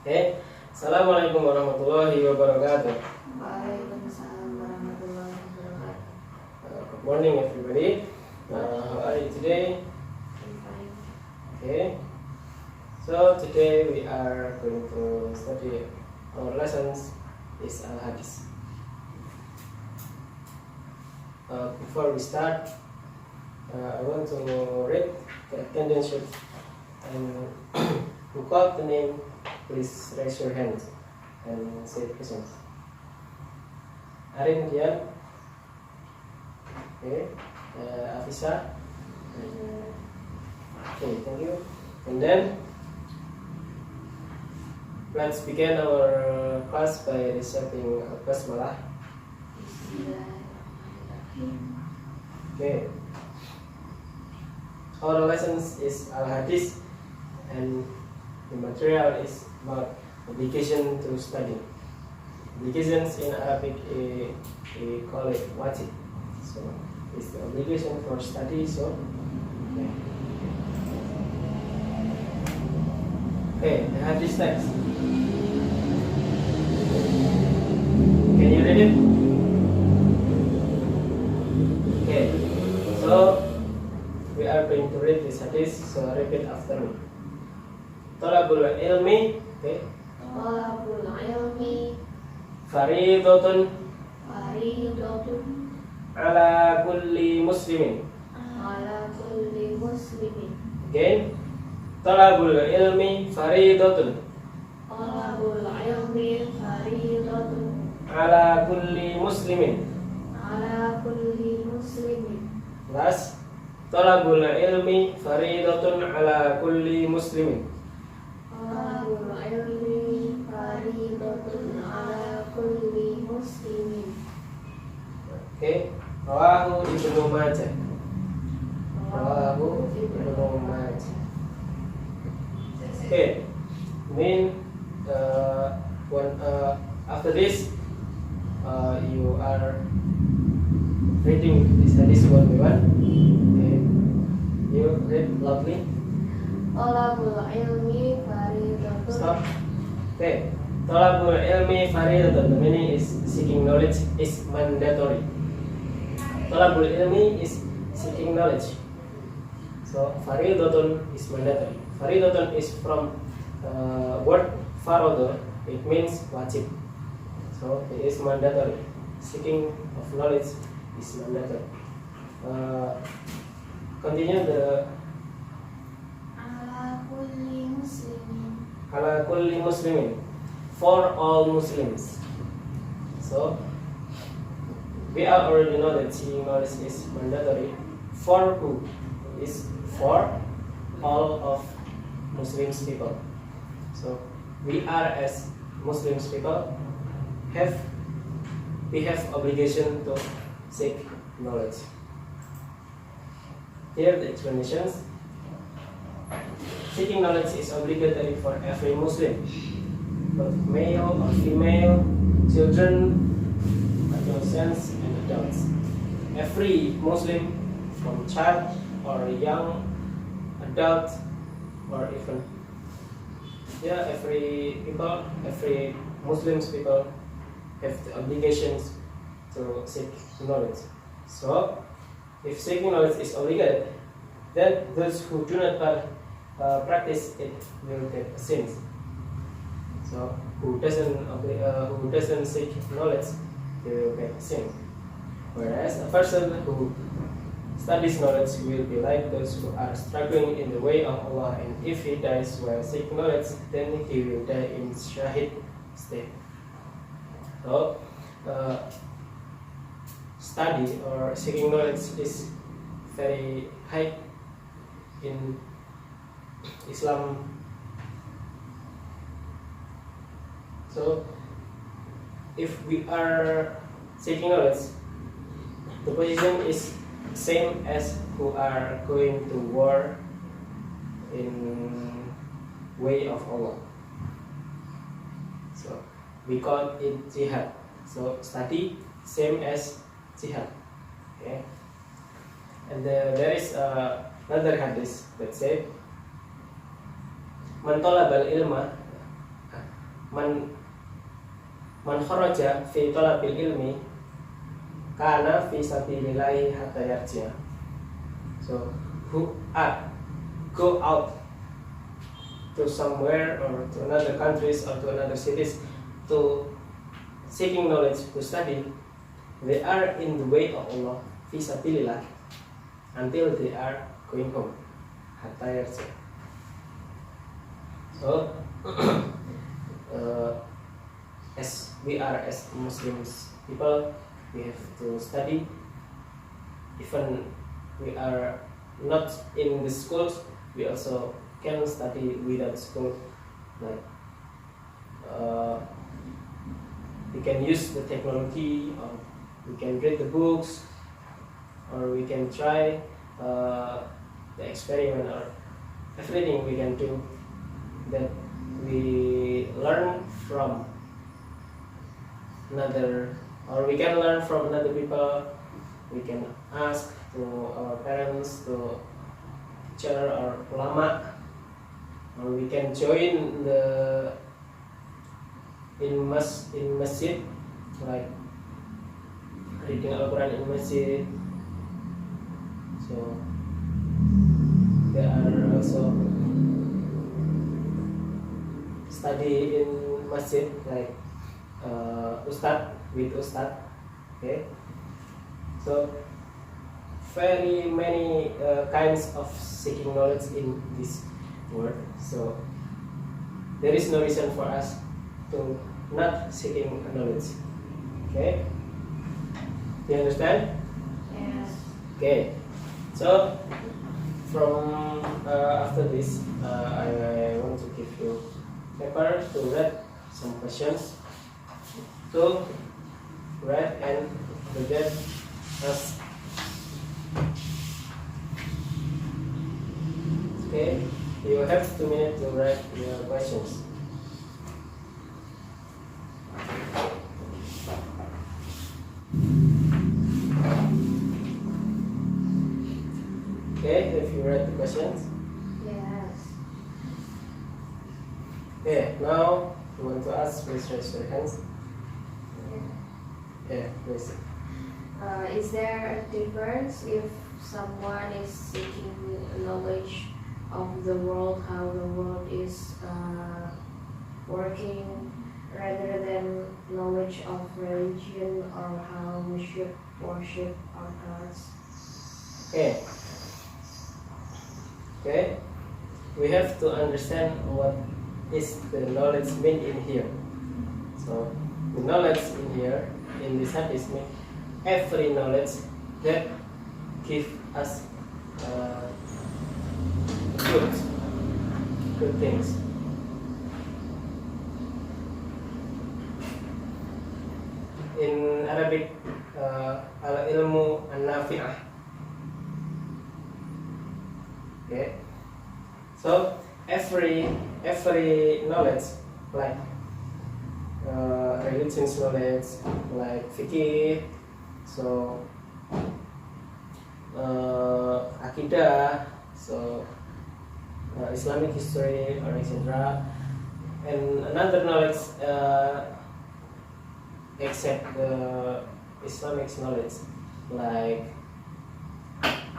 Okay. Assalamualaikum warahmatullahi wabarakatuh. Waalaikumsalam warahmatullahi wabarakatuh. Good morning, everybody. How are you today? Fine. Okay. So today we are going to study our lessons is Al-Hadist. Before we start, I want to read the attendance sheet, and who called the name, please raise your hand and say present. Arin Dian, okay, Afisa, okay, thank you. And then let's begin our class by reciting Basmalah. Bismillahirrahmanirrahim. Okay. Our lessons is Al-Hadist, and the material is about obligation to study. Obligations in Arabic we call it wajib. So it's the obligation for study. So okay, the Hadith text. Can you read it? Okay. So we are going to read this hadith, so repeat after me. Talabul ilmi, okay, Talabul ilmi faridatun faridatun ala kulli muslimin. ala kulli muslimin. Again, talabul ilmi faridatun Talabul ilmi faridatun ala kulli muslimin. ala kulli muslimin. Last, talabul ilmi faridatun ala kulli muslimin. Talabul ilmi faridatun ala kulli muslimin. Okay, rawahu Ibnu Majah. Rawahu Ibnu Majah. Okay, after this, you are reading this hadith one by one. Okay, you read loudly. Talabul ilmi faridatun. Stop. Okay, talabul ilmi faridatun. The meaning is seeking knowledge is mandatory. Talabul ilmi is seeking knowledge. So faridatun is mandatory. Faridatun is from word farada. It means wajib. So it is mandatory. Seeking of knowledge is mandatory. Continue the Ala kulli muslimin. ala kulli muslimin, for all Muslims. So we already know that seeking knowledge is mandatory. For who? Is for all of Muslims people. So we are as Muslims people we have obligation to seek knowledge. Here the explanations. Seeking knowledge is obligatory for every Muslim, both male or female, children, adolescents, and adults. Every Muslim, from child or young adult, or even every Muslims people have the obligations to seek knowledge. So, if seeking knowledge is obligate, then those who do not practice it will get sins. So, who doesn't seek knowledge, they will get sins. Whereas a person who studies knowledge will be like those who are struggling in the way of Allah, and if he dies while seeking knowledge, then he will die in shahid state. So, study or seeking knowledge is very high in Islam. So, if we are seeking knowledge, the position is same as who are going to war in way of Allah. So we call it jihad. So study same as jihad. Okay. And there is another hadith that said, "Man talabal ilma man kharaja fi talabil ilmi kana fi sabilillahi hatta yarji'a. So who go out to somewhere or to another countries or to another cities to seeking knowledge, to study, they are in the way of Allah fi sabilillah until they are going home hatta yarji'a. So as we are as Muslims people, we have to study. Even we are not in the schools, we also can study without school. Like we can use the technology, or we can read the books, or we can try the experiment, or everything we can do that we learn from another, or we can learn from another people. We can ask to our parents, to teacher or ulama, or we can join in masjid, like reading Al-Quran in masjid. So there are also study in masjid, like ustad with ustad. Okay, so very many kinds of seeking knowledge in this world. So there is no reason for us to not seeking knowledge. Okay, do you understand? Yes. Okay, so from after this, I want to give you paper to read some questions. So read and forget us. Okay, you have 2 minutes to write your questions. Okay, have you read the questions? Yes. Okay, now you want to ask, please raise your hands. Yeah, please. Is there a difference if someone is seeking knowledge of the world, how the world is working, rather than knowledge of religion or how we should worship our gods? Okay. Okay, we have to understand what is the knowledge mean in here. So the knowledge in here in this hadith mean every knowledge that give us good things. In Arabic, al-ilmu an-nafi'ah. Okay, so every knowledge, like religion's knowledge, like fiqh, so akidah, so Islamic history, or etc. And another knowledge except the Islamic knowledge, like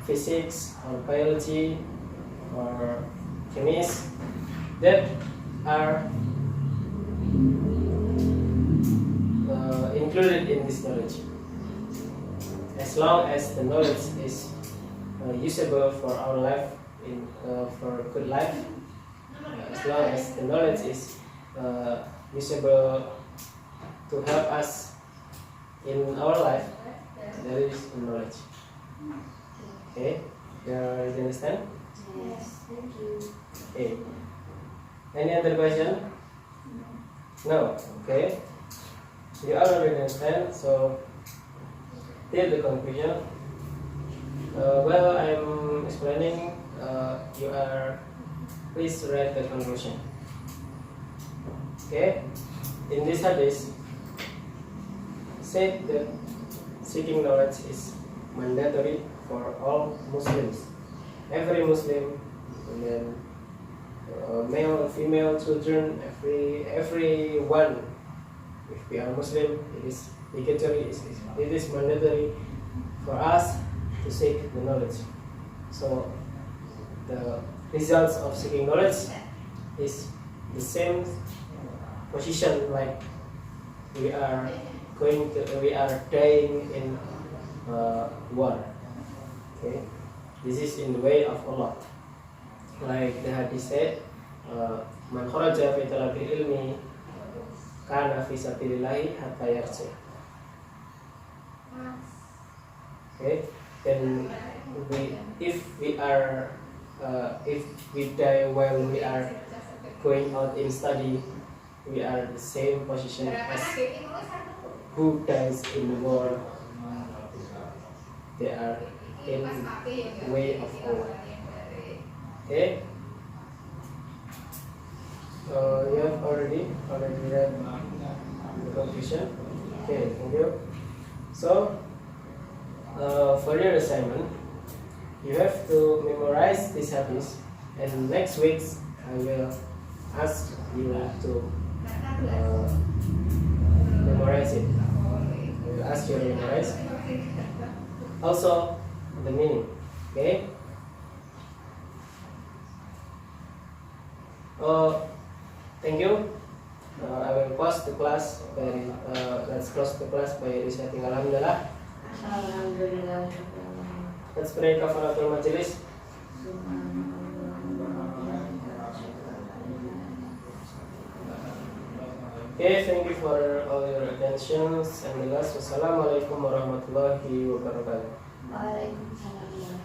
physics or biology or chemistry, that are included in this knowledge, as long as the knowledge is usable for our life, for good life. As long as the knowledge is usable to help us in our life, that is knowledge. Okay, you understand? Yes, thank you. Okay. Any other question? No. Okay. You already understand. So till the conclusion. Well, I'm explaining. You are. Please write the conclusion. Okay. In this hadith, said that seeking knowledge is mandatory for all Muslims. Every Muslim, and then male and female children, everyone. If we are Muslim, it is obligatory, it is mandatory for us to seek the knowledge. So the results of seeking knowledge is the same position like we are dying in war. Okay, this is in the way of Allah. Like the hadith said, man kharaja fi talabil ilmi kana fi sabilillahi hatta yarji. Okay, then if we die while we are going out in study, we are the same position as who dies in the war. They are in the way of Allah. Okay. You have already read the conclusion. Okay, thank you. So, for your assignment, you have to memorize this hadith, and next week I will ask you to memorize it. I will ask you to memorize. Also, the meaning. Okay. Thank you. I will close the class by let's close the class by reciting Alhamdulillah. Alhamdulillah. Let's pray kafaratul majelis. Okay, thank you for all your attentions and the last. Wassalamualaikum warahmatullahi wabarakatuh. Waalaikumsalam.